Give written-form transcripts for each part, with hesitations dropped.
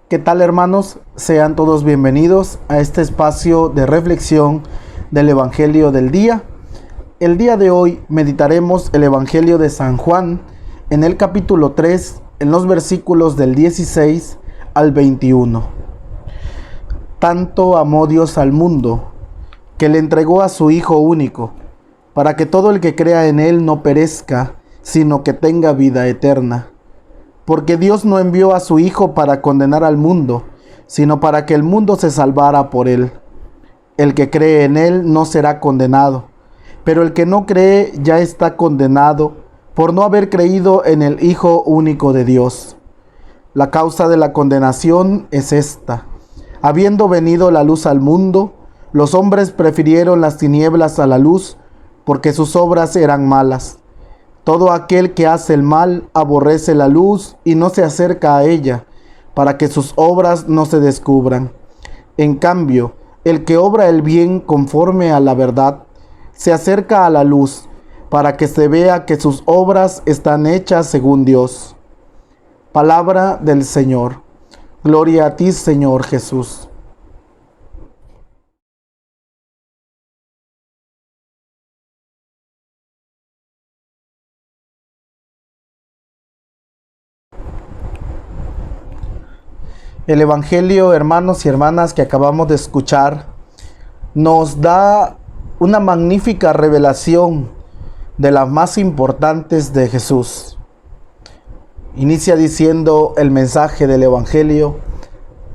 ¿Qué tal, hermanos? Sean todos bienvenidos a este espacio de reflexión del Evangelio del día. El día de hoy meditaremos el Evangelio de San Juan en el capítulo 3, en los versículos del 16 al 21. Tanto amó Dios al mundo, que le entregó a su Hijo único, para que todo el que crea en Él no perezca, sino que tenga vida eterna. Porque Dios no envió a su Hijo para condenar al mundo, sino para que el mundo se salvara por Él. El que cree en Él no será condenado, pero el que no cree ya está condenado por no haber creído en el Hijo único de Dios. La causa de la condenación es esta: habiendo venido la luz al mundo, los hombres prefirieron las tinieblas a la luz, porque sus obras eran malas. Todo aquel que hace el mal aborrece la luz y no se acerca a ella, para que sus obras no se descubran. En cambio, el que obra el bien conforme a la verdad, se acerca a la luz, para que se vea que sus obras están hechas según Dios. Palabra del Señor. Gloria a ti, Señor Jesús. El Evangelio, hermanos y hermanas, que acabamos de escuchar, nos da una magnífica revelación de las más importantes de Jesús. Inicia diciendo el mensaje del Evangelio: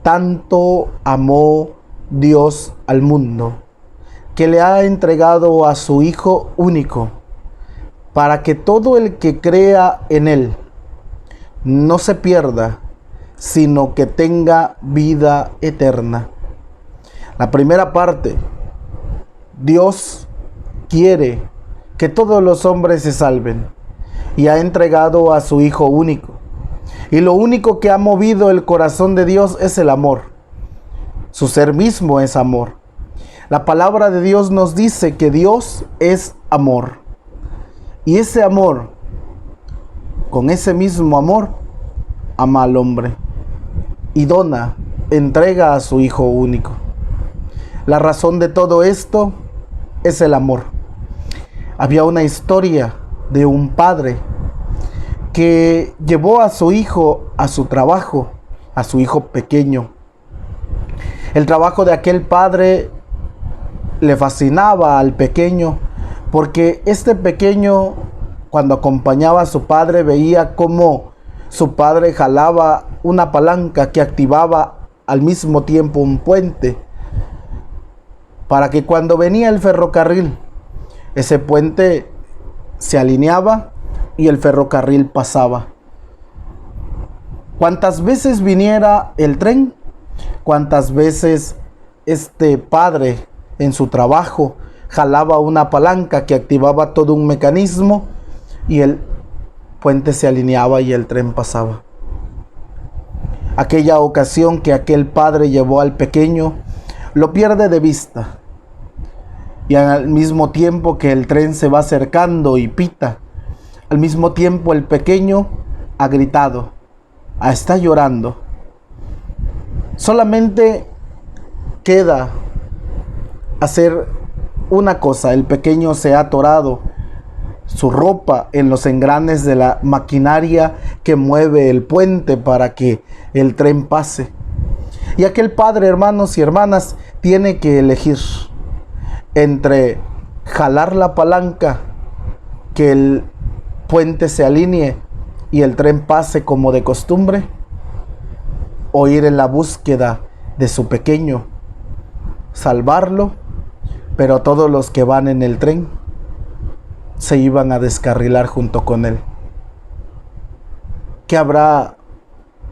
tanto amó Dios al mundo, que le ha entregado a su Hijo único, para que todo el que crea en Él no se pierda, sino que tenga vida eterna. La primera parte: Dios quiere que todos los hombres se salven y ha entregado a su Hijo único. Y lo único que ha movido el corazón de Dios es el amor. Su ser mismo es amor. La palabra de Dios nos dice que Dios es amor. Y ese amor, con ese mismo amor, ama al hombre y entrega a su Hijo único. La razón de todo esto es el amor. Había una historia de un padre que llevó a su hijo a su trabajo, a su hijo pequeño. El trabajo de aquel padre le fascinaba al pequeño, porque este pequeño, cuando acompañaba a su padre, veía cómo su padre jalaba una palanca que activaba al mismo tiempo un puente, para que cuando venía el ferrocarril, ese puente se alineaba y el ferrocarril pasaba. Cuantas veces viniera el tren, cuantas veces este padre en su trabajo jalaba una palanca que activaba todo un mecanismo y el puente se alineaba y el tren pasaba. Aquella ocasión que aquel padre llevó al pequeño, lo pierde de vista. Y al mismo tiempo que el tren se va acercando y pita, al mismo tiempo el pequeño ha gritado, está llorando. Solamente queda hacer una cosa: el pequeño se ha atorado su ropa en los engranes de la maquinaria que mueve el puente para que el tren pase. Y aquel padre, hermanos y hermanas, tiene que elegir entre jalar la palanca, que el puente se alinee y el tren pase como de costumbre, o ir en la búsqueda de su pequeño, salvarlo, pero todos los que van en el tren se iban a descarrilar junto con él. ¿Qué habrá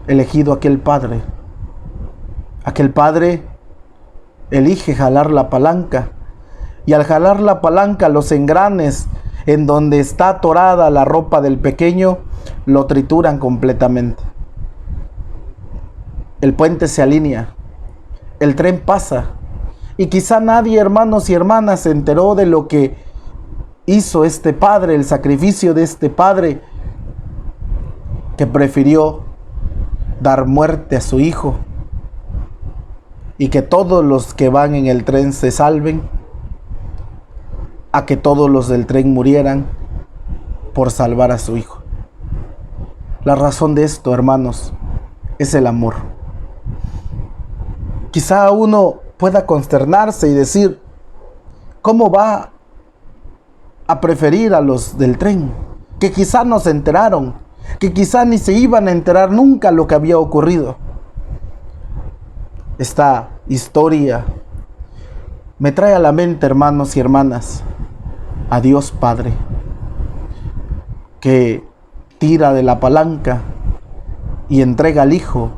elegido aquel padre? Aquel padre elige jalar la palanca, y al jalar la palanca, los engranes en donde está atorada la ropa del pequeño lo trituran completamente. El puente se alinea, el tren pasa, y quizá nadie, hermanos y hermanas, se enteró de lo que hizo este padre, el sacrificio de este padre que prefirió dar muerte a su hijo y que todos los que van en el tren se salven, a que todos los del tren murieran por salvar a su hijo. La razón de esto, hermanos, es el amor. Quizá uno pueda consternarse y decir, ¿cómo va a preferir a los del tren? Que quizá no se enteraron, que quizá ni se iban a enterar nunca lo que había ocurrido. Esta historia me trae a la mente, hermanos y hermanas, a Dios Padre, que tira de la palanca y entrega al Hijo,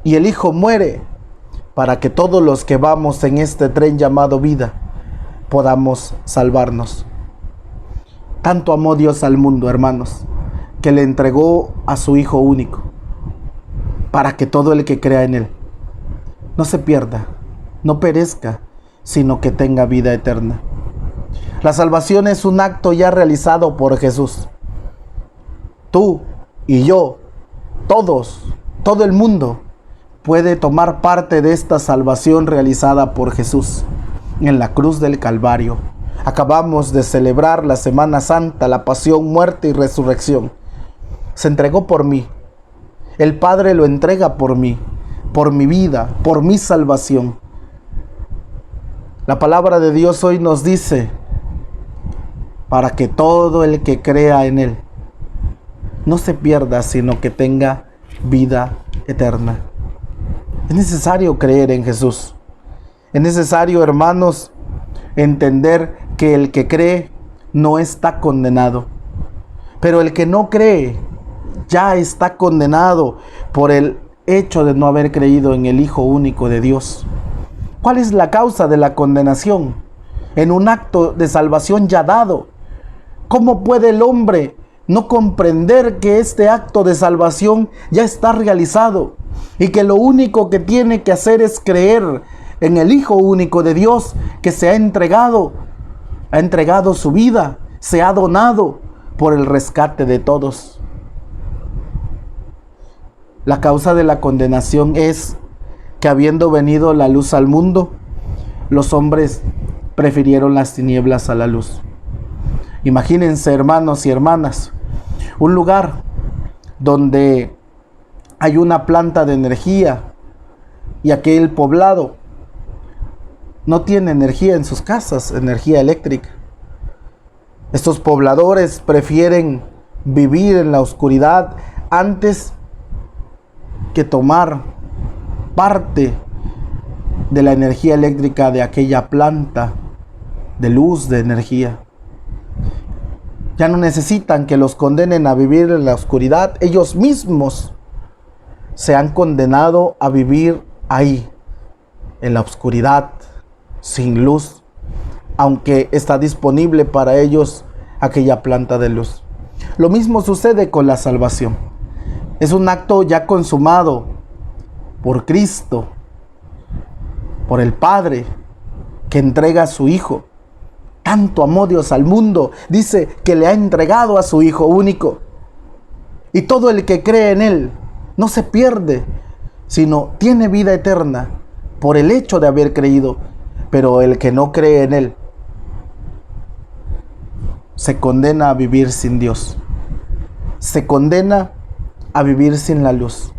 y el Hijo muere para que todos los que vamos en este tren llamado vida podamos salvarnos. Tanto amó Dios al mundo, hermanos, que le entregó a su Hijo único, para que todo el que crea en Él no se pierda, no perezca, sino que tenga vida eterna. La salvación es un acto ya realizado por Jesús. Tú y yo, todos, todo el mundo puede tomar parte de esta salvación realizada por Jesús en la cruz del Calvario. Acabamos de celebrar la Semana Santa, la pasión, muerte y resurrección. Se entregó por mí. El Padre lo entrega por mí, por mi vida, por mi salvación. La palabra de Dios hoy nos dice, para que todo el que crea en Él no se pierda, sino que tenga vida eterna. Es necesario creer en Jesús. Es necesario, hermanos, entender que el que cree no está condenado. Pero el que no cree ya está condenado por el hecho de no haber creído en el Hijo único de Dios. ¿Cuál es la causa de la condenación? En un acto de salvación ya dado. ¿Cómo puede el hombre no comprender que este acto de salvación ya está realizado y que lo único que tiene que hacer es creer en el Hijo único de Dios que se ha entregado su vida, se ha donado por el rescate de todos? La causa de la condenación es que, habiendo venido la luz al mundo, los hombres prefirieron las tinieblas a la luz. Imagínense, hermanos y hermanas, un lugar donde hay una planta de energía y aquel poblado no tiene energía en sus casas, energía eléctrica. Estos pobladores prefieren vivir en la oscuridad antes que tomar parte de la energía eléctrica de aquella planta de luz, de energía. Ya no necesitan que los condenen a vivir en la oscuridad. Ellos mismos se han condenado a vivir ahí, en la oscuridad, sin luz, aunque está disponible para ellos aquella planta de luz. Lo mismo sucede con la salvación. Es un acto ya consumado por Cristo, por el Padre, que entrega a su Hijo. Tanto amó Dios al mundo, dice que le ha entregado a su Hijo único. Y todo el que cree en Él no se pierde, sino tiene vida eterna por el hecho de haber creído. Pero el que no cree en Él se condena a vivir sin Dios. Se condena a vivir sin la luz.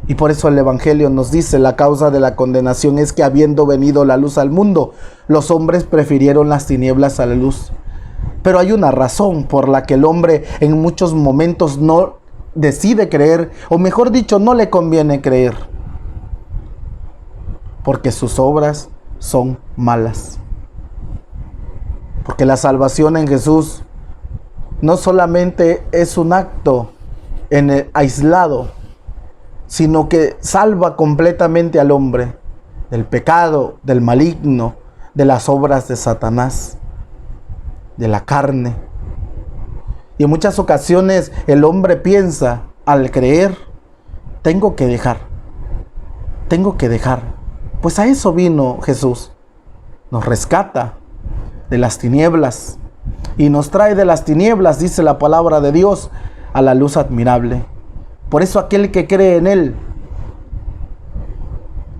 Y por eso el Evangelio nos dice, la causa de la condenación es que, habiendo venido la luz al mundo, los hombres prefirieron las tinieblas a la luz. Pero hay una razón por la que el hombre en muchos momentos no decide creer, o mejor dicho, no le conviene creer. Porque sus obras son malas. Porque la salvación en Jesús no solamente es un acto aislado, sino que salva completamente al hombre del pecado, del maligno, de las obras de Satanás, de la carne. Y en muchas ocasiones el hombre piensa, al creer, tengo que dejar. Pues a eso vino Jesús. Nos rescata de las tinieblas y nos trae de las tinieblas, dice la palabra de Dios, a la luz admirable. Por eso aquel que cree en Él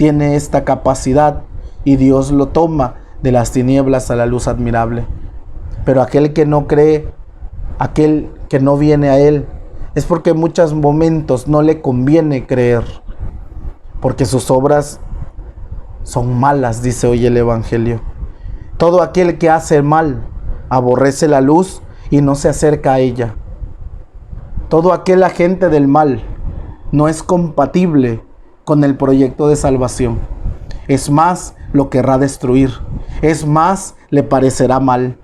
tiene esta capacidad y Dios lo toma de las tinieblas a la luz admirable. Pero aquel que no cree, aquel que no viene a Él, es porque en muchos momentos no le conviene creer, porque sus obras son malas, dice hoy el Evangelio. Todo aquel que hace mal aborrece la luz y no se acerca a ella. Todo aquel agente del mal no es compatible con el proyecto de salvación. Es más, lo querrá destruir. Es más, le parecerá mal.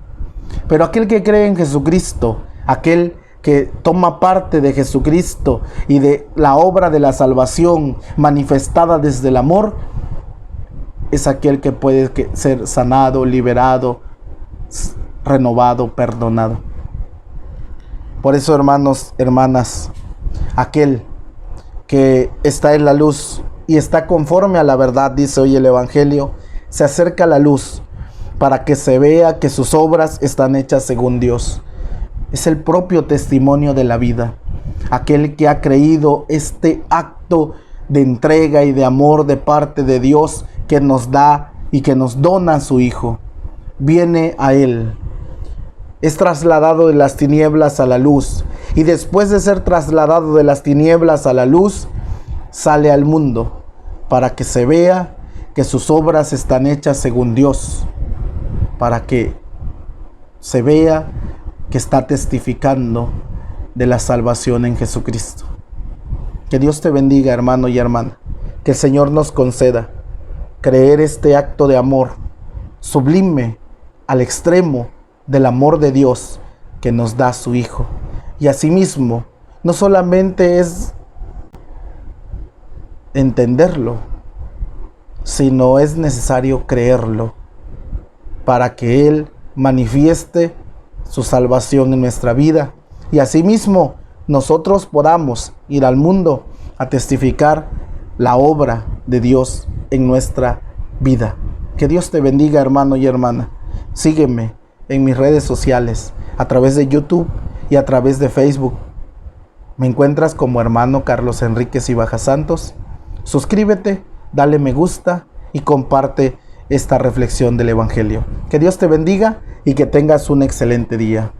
Pero aquel que cree en Jesucristo, aquel que toma parte de Jesucristo y de la obra de la salvación manifestada desde el amor, es aquel que puede ser sanado, liberado, renovado, perdonado. Por eso, hermanos, hermanas, aquel que está en la luz y está conforme a la verdad, dice hoy el Evangelio, se acerca a la luz para que se vea que sus obras están hechas según Dios. Es el propio testimonio de la vida. Aquel que ha creído este acto de entrega y de amor de parte de Dios que nos da y que nos dona a su Hijo, viene a Él. Es trasladado de las tinieblas a la luz, y después de ser trasladado de las tinieblas a la luz, sale al mundo para que se vea que sus obras están hechas según Dios, para que se vea que está testificando de la salvación en Jesucristo. Que Dios te bendiga, hermano y hermana. Que el Señor nos conceda creer este acto de amor sublime al extremo del amor de Dios que nos da su Hijo. Y asimismo, no solamente es entenderlo, sino es necesario creerlo para que Él manifieste su salvación en nuestra vida. Y asimismo, nosotros podamos ir al mundo a testificar la obra de Dios en nuestra vida. Que Dios te bendiga, hermano y hermana. Sígueme en mis redes sociales, a través de YouTube y a través de Facebook. Me encuentras como hermano Carlos Enríquez Ibaja Santos. Suscríbete, dale me gusta y comparte esta reflexión del Evangelio. Que Dios te bendiga y que tengas un excelente día.